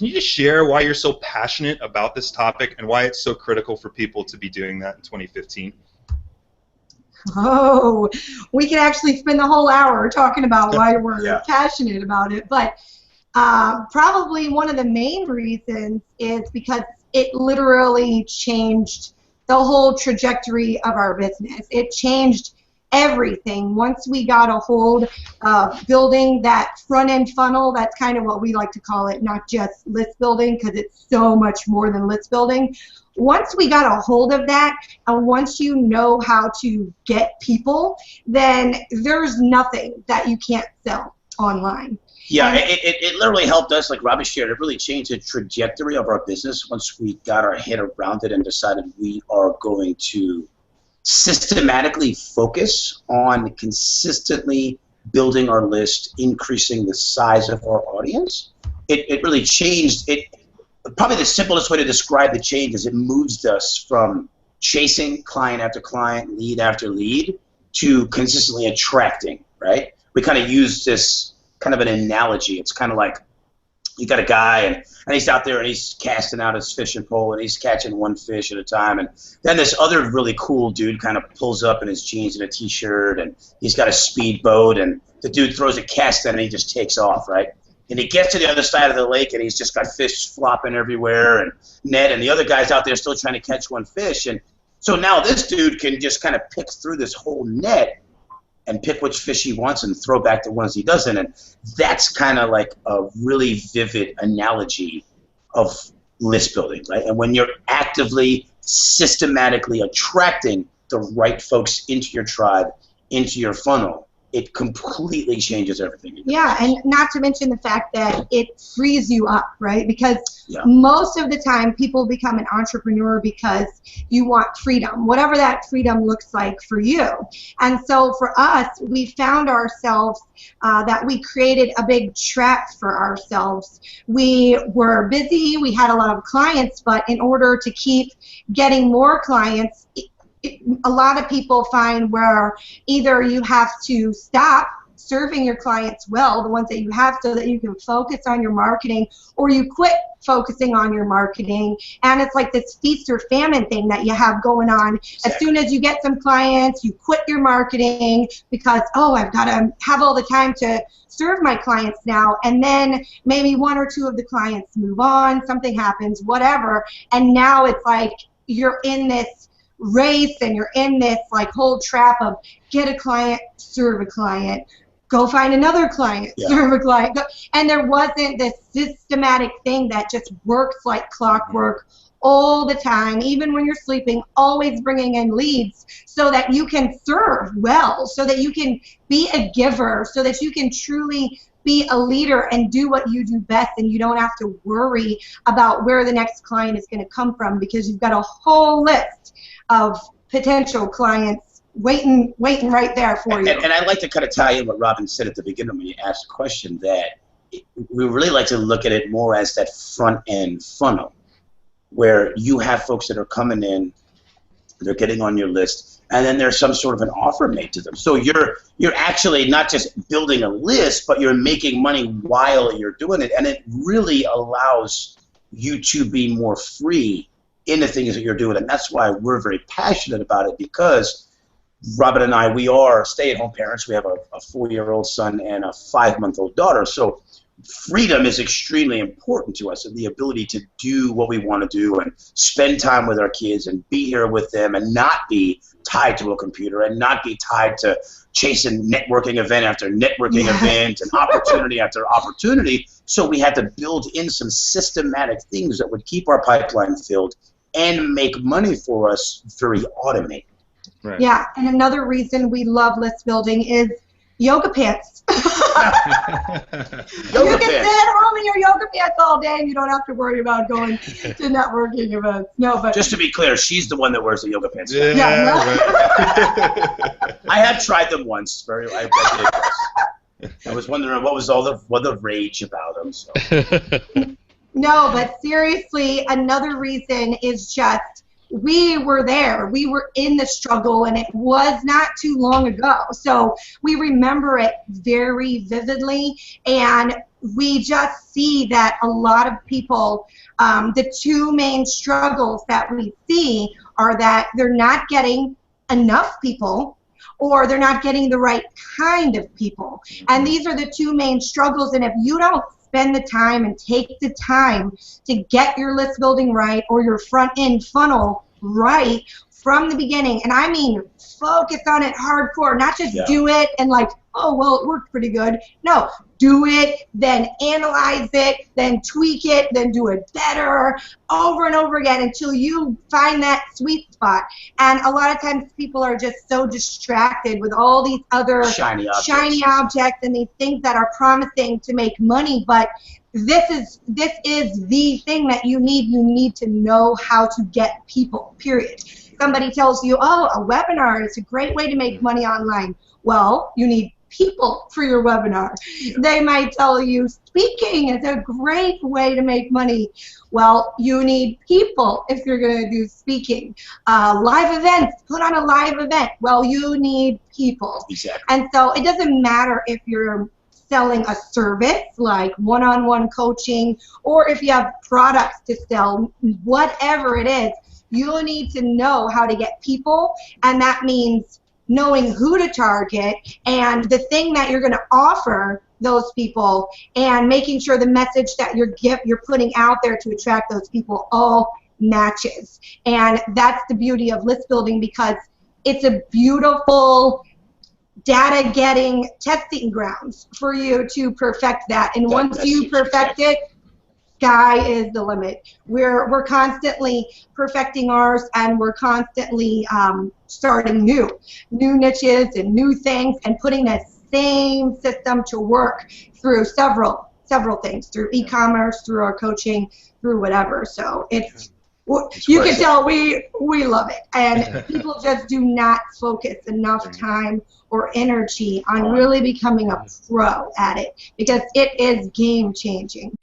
can you just share why you're so passionate about this topic and why it's so critical for people to be doing that in 2015? Oh, we could actually spend the whole hour talking about why we're passionate about it, but probably one of the main reasons is because it literally changed the whole trajectory of our business. It changed everything. Once we got a hold of building that front-end funnel, that's kind of what we like to call it, not just list building, because it's so much more than list building. Once we got a hold of that, and once you know how to get people, then there's nothing that you can't sell online. Yeah, it literally helped us, like Robin shared, it really changed the trajectory of our business once we got our head around it and decided we are going to systematically focus on consistently building our list, increasing the size of our audience. It really changed it. Probably the simplest way to describe the change is it moves us from chasing client after client, lead after lead, to consistently attracting, right? We kind of use this kind of an analogy. It's kind of like you got a guy and he's out there and he's casting out his fishing pole and he's catching one fish at a time, and then this other really cool dude kind of pulls up in his jeans and a t-shirt and he's got a speedboat, and the dude throws a cast in and he just takes off, right? And he gets to the other side of the lake and he's just got fish flopping everywhere and net, and the other guy's out there still trying to catch one fish. And so now this dude can just kind of pick through this whole net and pick which fish he wants and throw back the ones he doesn't. And that's kind of like a really vivid analogy of list building, right? And when you're actively, systematically attracting the right folks into your tribe, into your funnel, it completely changes everything. Yeah, and not to mention the fact that it frees you up, right? Because most of the time people become an entrepreneur because you want freedom, whatever that freedom looks like for you. And so for us, we found ourselves that we created a big trap for ourselves. We were busy, we had a lot of clients, but in order to keep getting more clients, a lot of people find where either you have to stop serving your clients well, the ones that you have, so that you can focus on your marketing, or you quit focusing on your marketing, and it's like this feast or famine thing that you have going on. As soon as you get some clients, you quit your marketing because, oh, I've got to have all the time to serve my clients now, and then maybe one or two of the clients move on, something happens, whatever, and now it's like you're in this race and you're in this like whole trap of get a client, serve a client, go find another client, serve a client, and there wasn't this systematic thing that just works like clockwork all the time, even when you're sleeping, always bringing in leads so that you can serve well, so that you can be a giver, so that you can truly be a leader and do what you do best, and you don't have to worry about where the next client is going to come from, because you've got a whole list of potential clients waiting right there for you. And I'd like to kind of tie in what Robin said at the beginning when you asked the question, that we really like to look at it more as that front-end funnel, where you have folks that are coming in, they're getting on your list, and then there's some sort of an offer made to them. So you're actually not just building a list, but you're making money while you're doing it, and it really allows you to be more free in the things that you're doing. And that's why we're very passionate about it, because Robin and I, we are stay-at-home parents. We have a 4-year-old son and a 5-month-old daughter. So freedom is extremely important to us, and the ability to do what we want to do and spend time with our kids and be here with them and not be tied to a computer and not be tied to chasing networking event after networking event and opportunity after opportunity. So we had to build in some systematic things that would keep our pipeline filled and make money for us very automated. Right. Yeah, and another reason we love list building is yoga pants. You can sit at home in your yoga pants all day and you don't have to worry about going to networking events. No, but just to be clear, she's the one that wears the yoga pants. Yeah, right. I have tried them once. I was wondering what was all the rage about them. So. No, but seriously, another reason is just we were there. We were in the struggle, and it was not too long ago. So we remember it very vividly, and we just see that a lot of people, the two main struggles that we see are that they're not getting enough people, or they're not getting the right kind of people. And these are the two main struggles, and if you don't spend the time and take the time to get your list building right, or your front end funnel right from the beginning, and I mean focus on it hardcore, not just do it and like, oh, well, it worked pretty good. No, do it, then analyze it, then tweak it, then do it better, over and over again until you find that sweet spot. And a lot of times people are just so distracted with all these other shiny objects and these things that are promising to make money, but this is the thing that you need. You need to know how to get people, period. Somebody tells you, oh, a webinar is a great way to make money online. Well, you need people for your webinar. They might tell you speaking is a great way to make money. Well, you need people if you're going to do speaking. Live events, put on a live event. Well, you need people. Exactly. And so it doesn't matter if you're selling a service like one-on-one coaching, or if you have products to sell, whatever it is, you need to know how to get people, and that means knowing who to target and the thing that you're going to offer those people, and making sure the message that you're putting out there to attract those people all matches. And that's the beauty of list building, because it's a beautiful data getting testing grounds for you to perfect that. And once you perfect it, sky is the limit. We're constantly perfecting ours, and we're constantly starting new niches and new things, and putting that same system to work through several things, through e-commerce, through our coaching, through whatever. So you can tell we love it, and people just do not focus enough time or energy on really becoming a pro at it, because it is game changing.